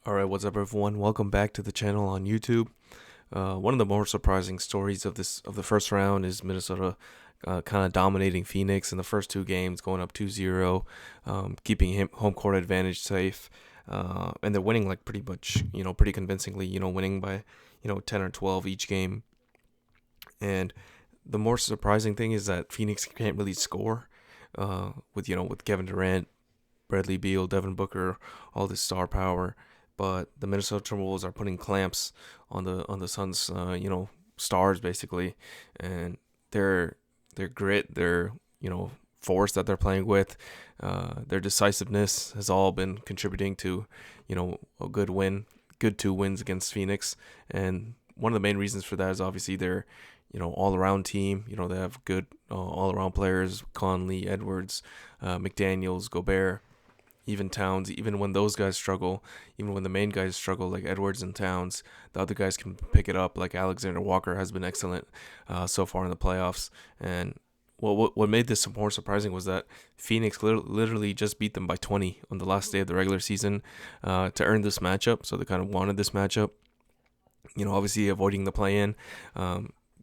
Alright, what's up everyone? Welcome back to the channel on YouTube. One of the more surprising stories of the first round is Minnesota kind of dominating Phoenix in the first two games, going up 2-0, keeping home court advantage safe. And they're winning like pretty much, pretty convincingly, winning by, 10 or 12 each game. And the more surprising thing is that Phoenix can't really score with Kevin Durant, Bradley Beal, Devin Booker, all this star power. But the Minnesota Timberwolves are putting clamps on the Suns, stars basically, and their grit, their force that they're playing with, their decisiveness has all been contributing to, a good two wins against Phoenix. And one of the main reasons for that is obviously their, all around team. They have good all around players: Conley, Edwards, McDaniels, Gobert, even Towns. Even when those guys struggle, even when the main guys struggle like Edwards and Towns, the other guys can pick it up. Like Alexander Walker has been excellent so far in the playoffs. And what made this more surprising was that Phoenix literally just beat them by 20 on the last day of the regular season to earn this matchup. So they kind of wanted this matchup. Obviously avoiding the play-in,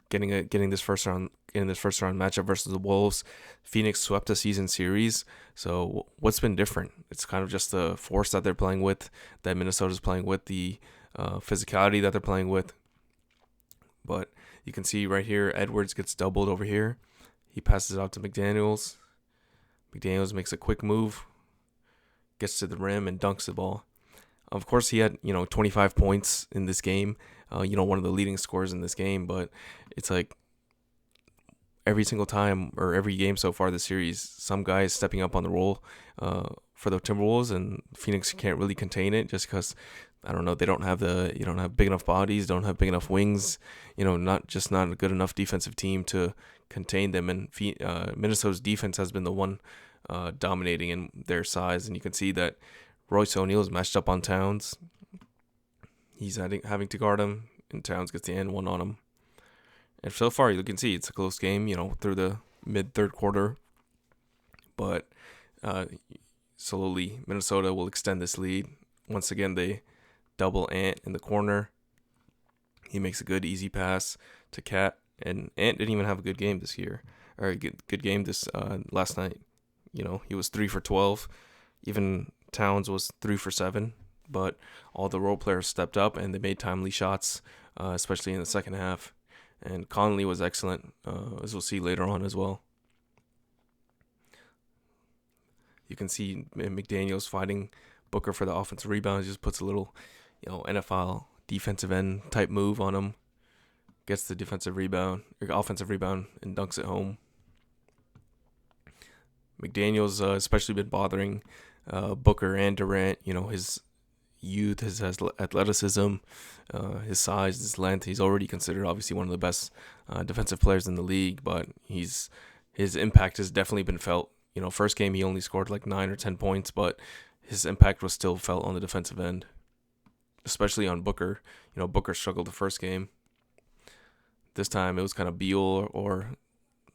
getting this first round matchup versus the Wolves. Phoenix swept a season series. So what's been different? It's kind of just the force that they're playing with, that Minnesota's playing with, the physicality that they're playing with. But you can see right here, Edwards gets doubled over here. He passes it out to McDaniels. McDaniels makes a quick move, gets to the rim and dunks the ball. Of course, he had 25 points in this game. One of the leading scorers in this game. But it's like every single time or every game so far this series, some guy is stepping up on the role for the Timberwolves, and Phoenix can't really contain it just because I don't know, they don't have big enough bodies, don't have big enough wings, not a good enough defensive team to contain them. And Minnesota's defense has been the one dominating in their size, and you can see that Royce O'Neal is matched up on Towns. He's having to guard him, and Towns gets the end one on him. And so far, you can see it's a close game, through the mid third quarter. But slowly, Minnesota will extend this lead. Once again, they double Ant in the corner. He makes a good, easy pass to Cat. And Ant didn't even have a good game this year, or a good game this last night. He was 3 for 12. Even Towns was 3 for 7. But all the role players stepped up and they made timely shots, especially in the second half. And Conley was excellent, as we'll see later on as well. You can see McDaniels fighting Booker for the offensive rebound. He just puts a little, NFL defensive end type move on him. Gets the offensive rebound, and dunks it home. McDaniels especially been bothering Booker and Durant. His youth, his athleticism, his size, his length. He's already considered obviously one of the best defensive players in the league, but his impact has definitely been felt. First game he only scored like 9 or 10 points, but his impact was still felt on the defensive end, especially on Booker. Booker struggled the first game. This time it was kind of Beal or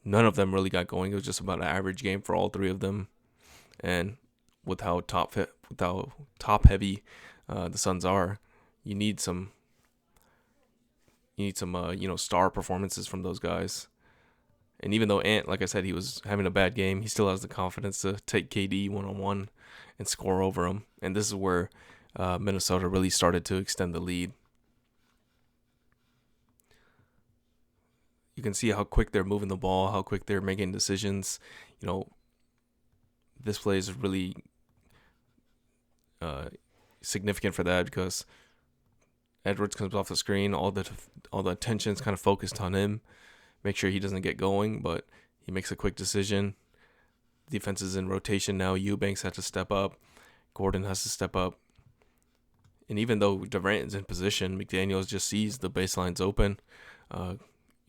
none of them really got going. It was just about an average game for all three of them, and with how top heavy the Suns are, you need some star performances from those guys. And even though Ant, like I said, he was having a bad game, he still has the confidence to take KD one-on-one and score over him. And this is where Minnesota really started to extend the lead. You can see how quick they're moving the ball, how quick they're making decisions. This play is really significant for that because Edwards comes off the screen, all the attention is kind of focused on him. Make sure he doesn't get going, but he makes a quick decision. Defense is in rotation now. Eubanks has to step up. Gordon has to step up. And even though Durant is in position, McDaniels just sees the baseline's open.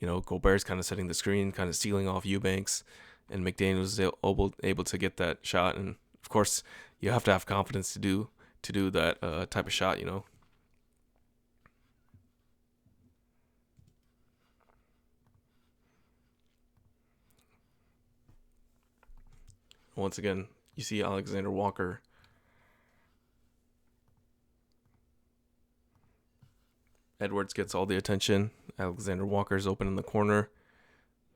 Gobert's kind of setting the screen, kind of stealing off Eubanks, and McDaniels is able to get that shot. And of course, you have to have confidence to do that type of shot. Once again, you see Alexander Walker Edwards gets all the attention. Alexander Walker's open in the corner.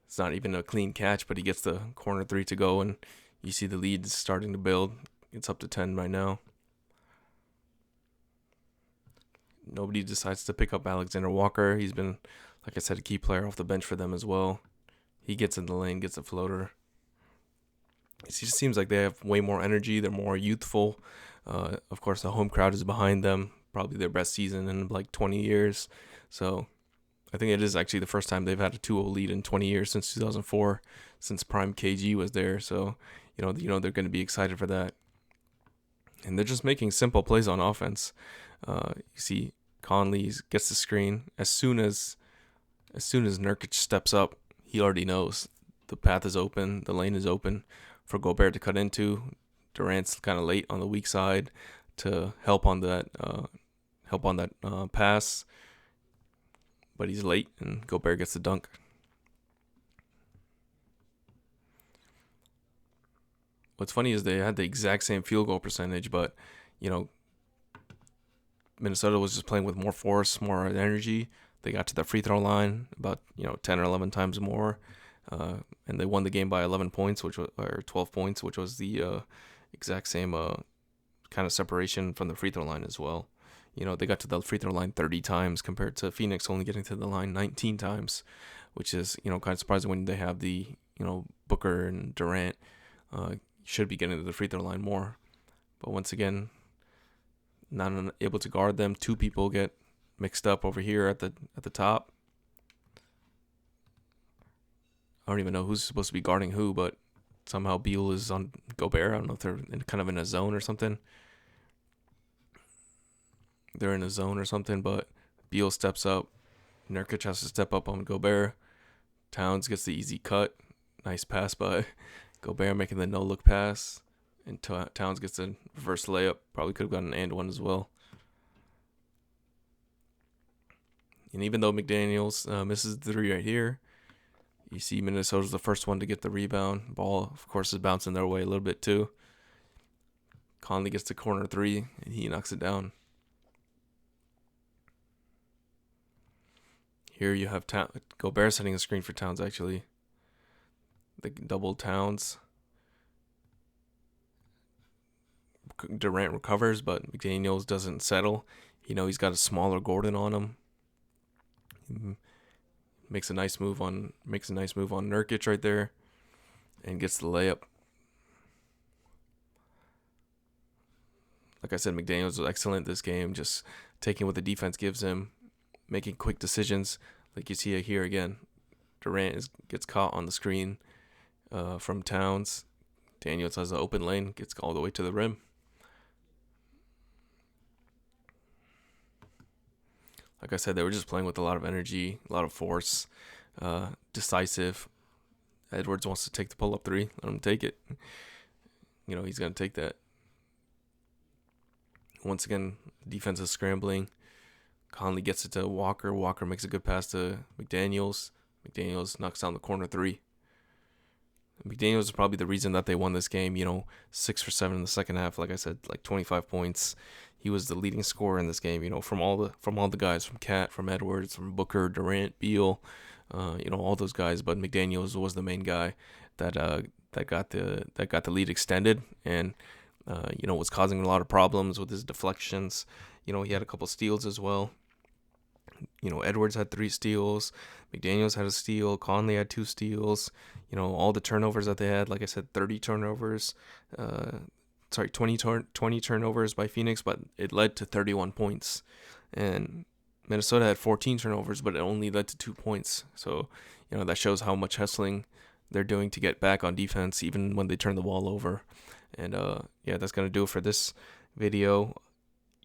It's not even a clean catch, but he gets the corner three to go, and you see the lead is starting to build. It's up to 10 right now. Nobody decides to pick up Alexander Walker. He's been, like I said, a key player off the bench for them as well. He gets in the lane, gets a floater. It just seems like they have way more energy. They're more youthful. Of course, the home crowd is behind them. Probably their best season in like 20 years. So I think it is actually the first time they've had a 2-0 lead in 20 years since 2004, since Prime KG was there. So, you know they're going to be excited for that. And they're just making simple plays on offense. You see Conley gets the screen. As soon as Nurkic steps up, he already knows the path is open, the lane is open for Gobert to cut into. Durant's kind of late on the weak side to help on that pass, but he's late and Gobert gets the dunk. What's funny is they had the exact same field goal percentage, but Minnesota was just playing with more force, more energy. They got to the free throw line about 10 or 11 times more, and they won the game by 11 points, or 12 points, which was the exact same kind of separation from the free throw line as well. They got to the free throw line 30 times compared to Phoenix only getting to the line 19 times, which is kind of surprising when they have the Booker and Durant should be getting to the free throw line more. But once again, not able to guard them. Two people get mixed up over here at the top. I don't even know who's supposed to be guarding who, but somehow Beal is on Gobert. I don't know if they're kind of in a zone or something. They're in a zone or something, but Beal steps up. Nurkic has to step up on Gobert. Towns gets the easy cut. Nice pass by Gobert, making the no-look pass. And Towns gets a reverse layup. Probably could have gotten an and one as well. And even though McDaniels misses the three right here, you see Minnesota's the first one to get the rebound. Ball, of course, is bouncing their way a little bit too. Conley gets the corner three, and he knocks it down. Here you have Gobert setting a screen for Towns, actually. The double Towns. Durant recovers, but McDaniels doesn't settle. He's got a smaller Gordon on him. He makes a nice move on Nurkic right there, and gets the layup. Like I said, McDaniels was excellent this game, just taking what the defense gives him, making quick decisions. Like you see it here again. Durant gets caught on the screen from Towns. Daniels has an open lane, gets all the way to the rim. Like I said, they were just playing with a lot of energy, a lot of force, decisive. Edwards wants to take the pull-up three. Let him take it. He's going to take that. Once again, defense is scrambling. Conley gets it to Walker. Walker makes a good pass to McDaniels. McDaniels knocks down the corner three. McDaniels is probably the reason that they won this game. 6 for 7 in the second half. Like I said, like 25 points. He was the leading scorer in this game. From all the guys, from Cat, from Edwards, from Booker, Durant, Beal, all those guys. But McDaniels was the main guy that got the lead extended, and was causing a lot of problems with his deflections. He had a couple steals as well. Edwards had 3 steals. McDaniels had a steal. Conley had 2 steals. All the turnovers that they had, like I said, 30 turnovers. 20 turnovers by Phoenix, but it led to 31 points. And Minnesota had 14 turnovers, but it only led to 2 points. So, that shows how much hustling they're doing to get back on defense, even when they turn the ball over. And, that's going to do it for this video.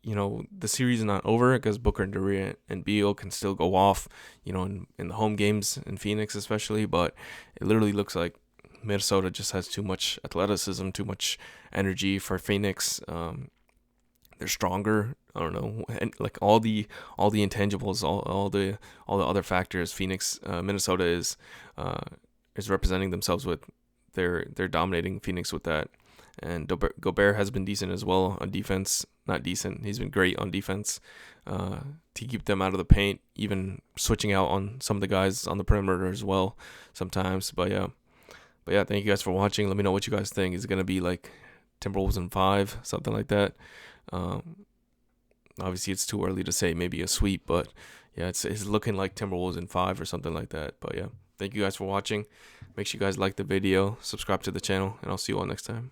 The series is not over because Booker and Durant and Beal can still go off, in the home games in Phoenix especially, but it literally looks like Minnesota just has too much athleticism, too much energy for Phoenix. They're stronger. I don't know, and like all the intangibles, all the other factors. Minnesota is representing themselves with. They're dominating Phoenix with that. And Gobert has been decent as well on defense. Not decent. He's been great on defense to keep them out of the paint, even switching out on some of the guys on the perimeter as well sometimes. But yeah, thank you guys for watching. Let me know what you guys think. Is it going to be like Timberwolves in 5, something like that? Obviously, it's too early to say maybe a sweep, but yeah, it's looking like Timberwolves in 5 or something like that. But yeah, thank you guys for watching. Make sure you guys like the video, subscribe to the channel, and I'll see you all next time.